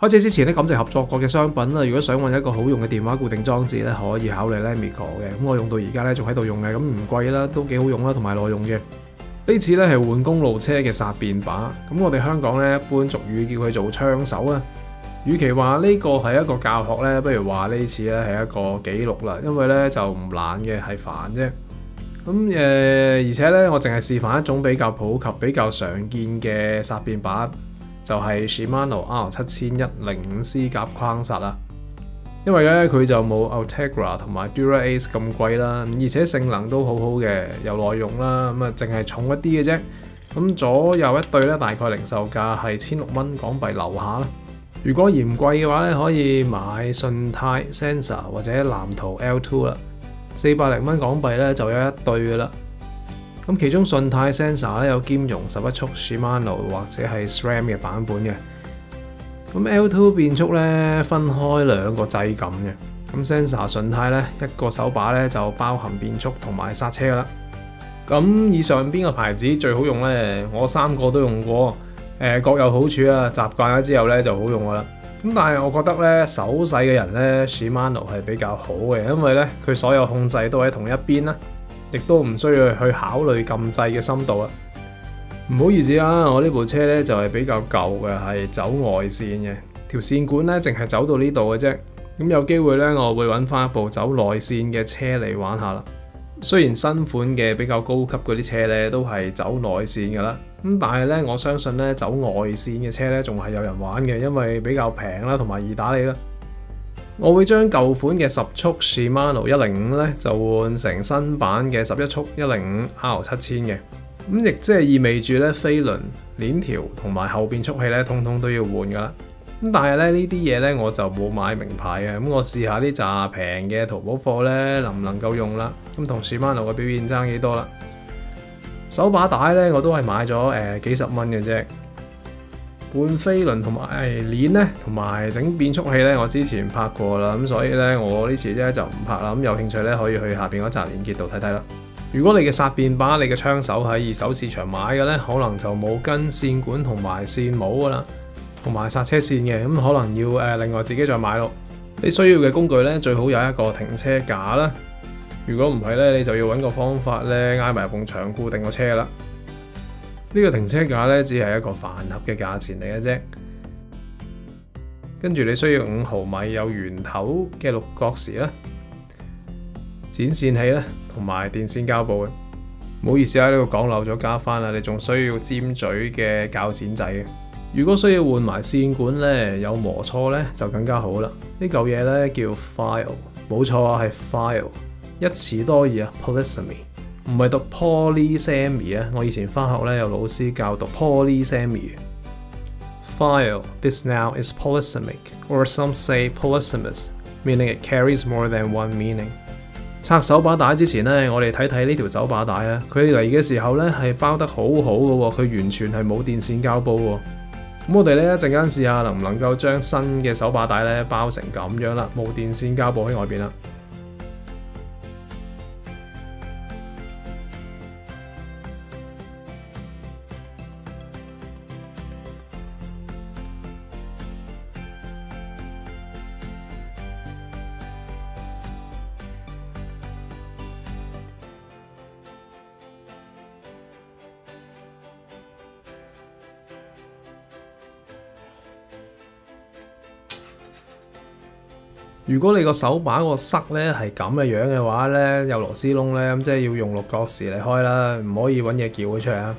開始之前咧，感謝合作過嘅商品啦。如果想揾一個好用嘅電話固定裝置咧，可以考慮 Lamico 嘅。咁我用到而家咧仲喺度用嘅，咁唔貴啦，都幾好用啦，同埋耐用嘅。呢次咧係換公路車嘅煞變把，咁我哋香港咧一般俗語叫佢做槍手啊。與其話呢個係一個教學咧，不如話呢次咧係一個記錄啦，因為咧就唔難嘅，係煩啫。咁而且咧我淨係示範一種比較普及、比較常見嘅煞變把。就係 Shimano R7105C 夾框煞啦，因為咧佢就冇 Ultegra 同埋 Dura-Ace 咁貴啦，而且性能都好好嘅，又耐用啦，咁啊淨係重一啲嘅啫。咁左右一對咧，大概零售價係1600蚊港幣樓下啦。如果嫌貴嘅話咧，可以買順泰 Sensor 或者藍圖 L2 啦，400零蚊港幣咧就有一對噶啦。咁其中順泰 Sensor 咧有兼容11速 Shimano 或者係 SRAM 嘅版本嘅。咁 L2 變速咧分開兩個掣感嘅。咁 Sensor 順泰咧一個手把咧就包含變速同埋剎車噶啦。咁以上邊個牌子最好用咧？我3個都用過，各有好處啊。習慣咗之後咧就好用噶啦。咁但係我覺得咧手細嘅人咧 Shimano 係比較好嘅，因為咧佢所有控制都喺同一邊啦。亦都唔需要去考慮撳掣嘅深度啊！唔好意思啊，我呢部車咧就係比較舊嘅，係走外線嘅，條線管咧淨係走到呢度嘅啫。咁有機會咧，我會揾翻一部走內線嘅車嚟玩下啦。雖然新款嘅比較高級嗰啲車咧都係走內線㗎啦，咁但係咧我相信咧走外線嘅車咧仲係有人玩嘅，因為比較平啦，同埋易打理啦。我會將舊款嘅10速 Shimano 105咧就換成新版嘅11速105 R7000嘅，咁亦即係意味住咧飛輪、鏈條同埋後變速器咧通通都要換噶啦。咁但係咧呢啲嘢咧我就冇買名牌嘅，咁我試下呢紮平嘅淘寶貨咧能唔能夠用啦？咁同 Shimano 嘅表現爭幾多啦？手把帶咧我都係買咗幾十蚊嘅啫。換飛輪同埋鏈咧，同埋整變速器咧，我之前拍過啦，咁所以咧我呢次咧就唔拍啦。咁有興趣咧可以去下邊嗰集連結度睇睇啦。如果你嘅煞變把、你嘅槍手喺二手市場買嘅咧，可能就冇跟線管同埋線帽噶啦，同埋剎車線嘅，咁可能要另外自己再買咯。你需要嘅工具咧，最好有一個停車架啦。如果唔係咧，你就要揾個方法咧挨埋埲牆固定個車啦。呢個停車架咧，只係一個飯盒嘅價錢嚟嘅啫。跟住你需要5毫米有圓頭嘅六角匙啦、剪線器啦，同埋電線膠布嘅。唔好意思啊，呢個講漏咗加翻啦。你仲需要尖嘴嘅鉸剪仔嘅。如果需要換埋線管咧，有磨錯咧就更加好啦。呢嚿嘢咧叫 file， 冇錯啊，係 file， 一詞多義啊 ，polysemy。唔係讀 polysemy 啊！我以前返學咧有老師教讀 polysemy。File, this noun is polysemic, or some say polysemous, meaning it carries more than one meaning。拆手把帶之前咧，我哋睇睇呢條手把帶啊！佢嚟嘅時候咧係包得好好嘅喎，佢完全係冇電線膠布喎。咁我哋咧一陣間試下能唔能夠將新嘅手把帶咧包成咁樣啦，冇電線膠布喺外邊啦。如果你個手把個塞咧係咁嘅樣嘅話咧，有螺絲窿咧，咁即係要用六角匙嚟開啦，唔可以揾嘢撬佢出嚟啊！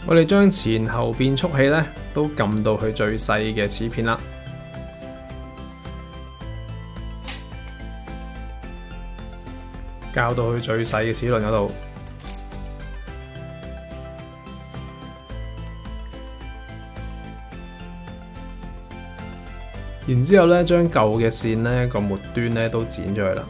我哋將前後變速器咧都撳到去最細嘅齒片啦，校到去最細嘅齒輪嗰度。然之後咧，將舊嘅線咧個末端咧都剪咗佢啦。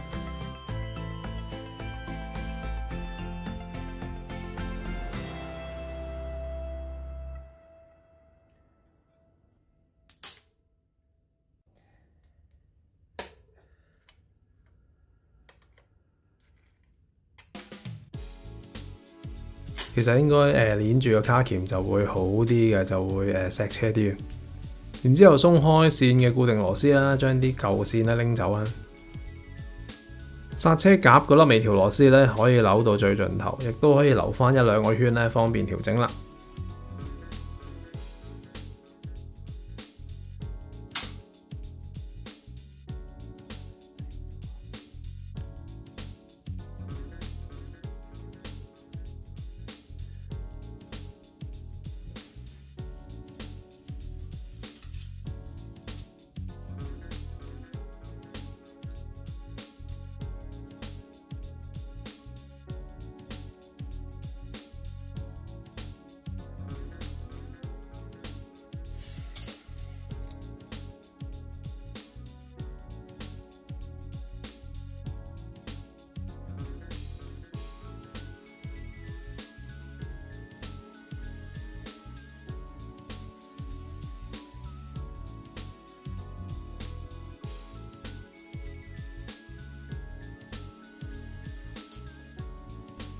其實應該攣住個卡鉗就會好啲嘅，就會錫車啲嘅。然之後鬆開線嘅固定螺絲啦，將啲舊線咧拎走啊。剎車夾嗰粒微調螺絲咧可以扭到最盡頭，亦都可以留翻1-2個圈咧，方便調整啦。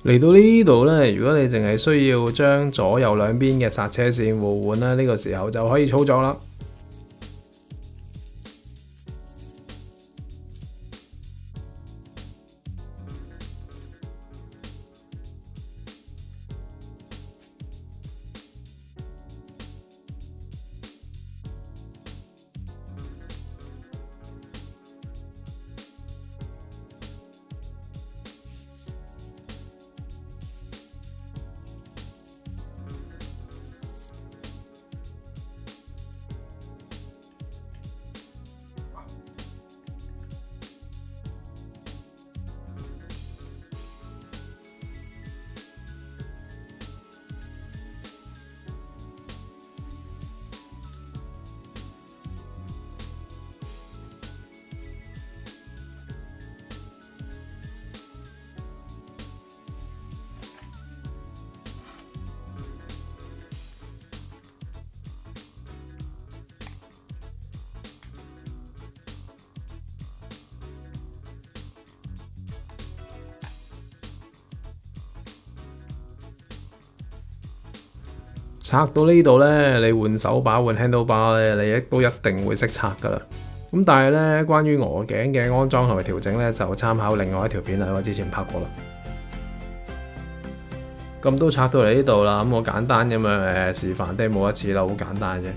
嚟到呢度咧，如果你淨係需要將左右兩邊嘅剎車線互換咧，呢個時候就可以操作啦。拆到呢度咧，你換手把換 handle bar 咧，你都一定會識拆噶啦。咁但係咧，關於鵝頸嘅安裝同埋調整咧，就參考另外一條片啦，我之前拍過啦。咁都拆到嚟呢度啦，咁我簡單咁樣示範 demo 一次啦，好簡單啫。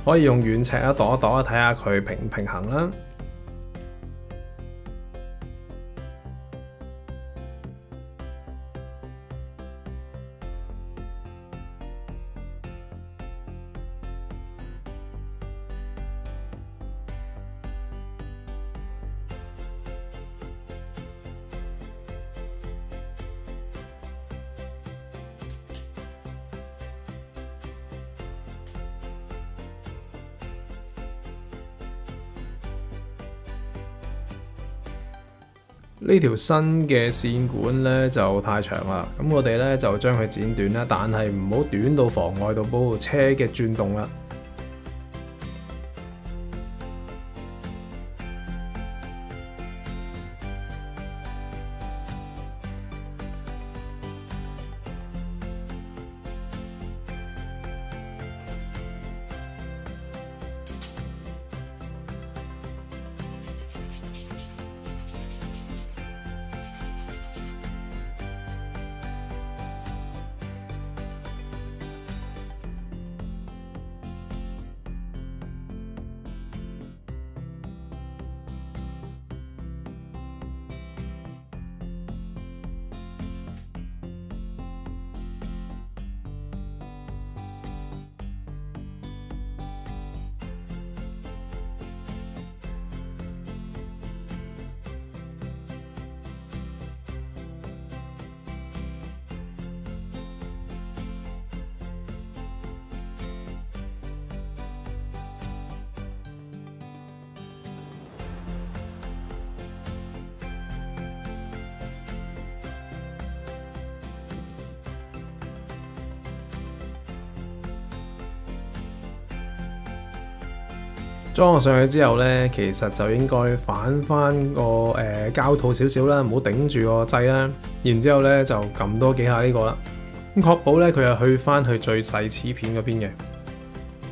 可以用軟尺一度一度睇下佢平唔平衡啦。呢條新嘅線管咧就太長啦，咁我哋咧就將佢剪短啦，但係唔好短到妨礙到部車嘅轉動啦。裝上去之後呢，其實就應該反翻個膠套少少啦，唔好頂住個掣啦。然之後呢，就撳多幾下呢個啦，咁確保呢，佢係去翻去最細齒片嗰邊嘅。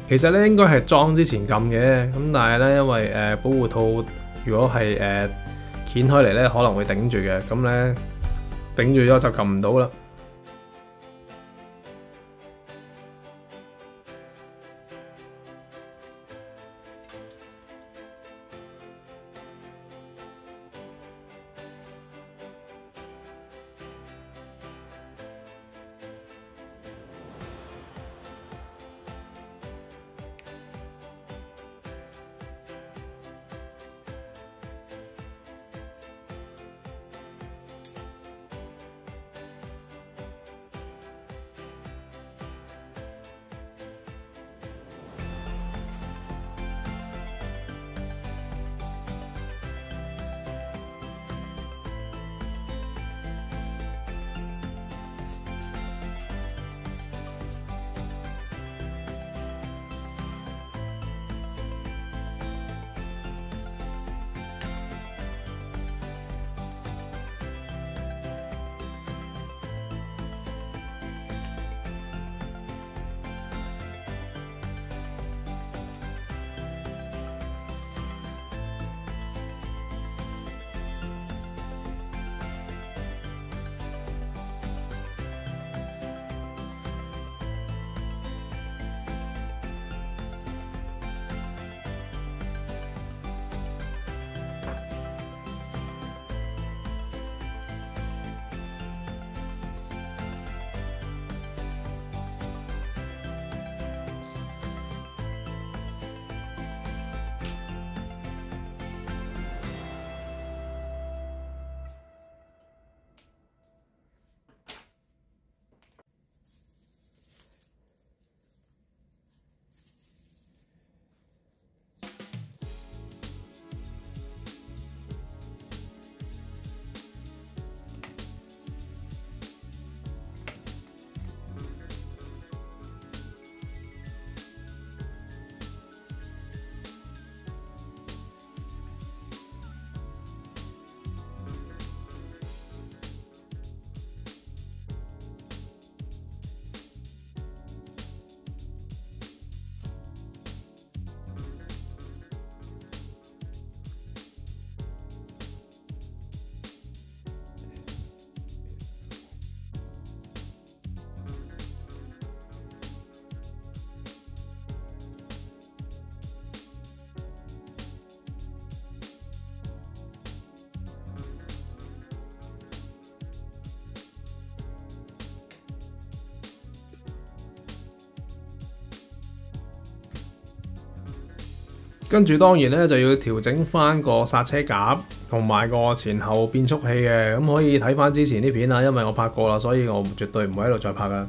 其實呢，應該係裝之前撳嘅，咁但係呢，因為保護套如果係掀開嚟呢，可能會頂住嘅，咁呢，頂住咗就撳唔到啦。跟住當然咧就要調整翻個剎車夾同埋個前後變速器嘅，咁可以睇翻之前啲片啊，因為我拍過啦，所以我絕對唔會喺度再拍噶。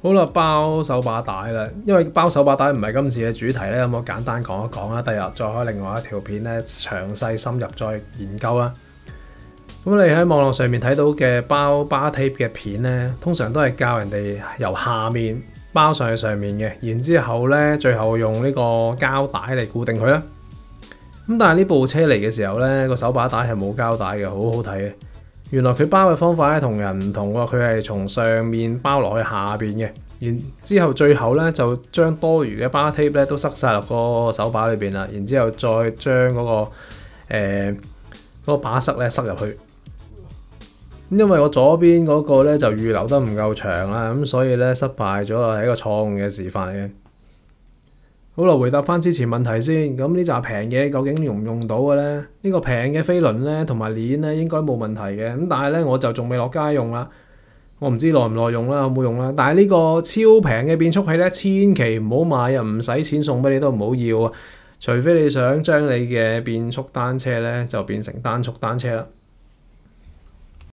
好啦，包手把帶啦，因為包手把帶唔係今次嘅主題咧，咁我簡單講一講啦，第日再開另外一條片咧，詳細深入再研究啦。咁你喺網絡上面睇到嘅包 bar tape 嘅片咧，通常都係教人哋由下面包上去上面嘅，然之後咧最後用呢個膠帶嚟固定佢啦。咁但係呢部車嚟嘅時候咧，個手把帶係冇膠帶嘅，好好睇嘅。原來佢包嘅方法咧同人唔同喎，佢係從上面包落去下邊嘅，然之後最後咧就將多餘嘅 bar tape 咧都塞晒落個手把裏邊啦，然之後再將嗰個把塞咧塞入去。因為我左邊嗰個咧就預留得唔夠長啦，咁所以咧失敗咗係一個錯誤嘅示範嚟嘅。好啦，回答翻之前問題先。咁呢扎平嘢究竟用唔用到嘅咧？呢個平嘅飛輪咧同埋鏈咧應該冇問題嘅。咁但係咧我就仲未落街用啦，我唔知耐唔耐用啦，好唔好用啦。但係呢個超平嘅變速器咧，千祈唔好買啊！唔使錢送俾你都唔好要啊！除非你想將你嘅變速單車咧就變成單速單車啦。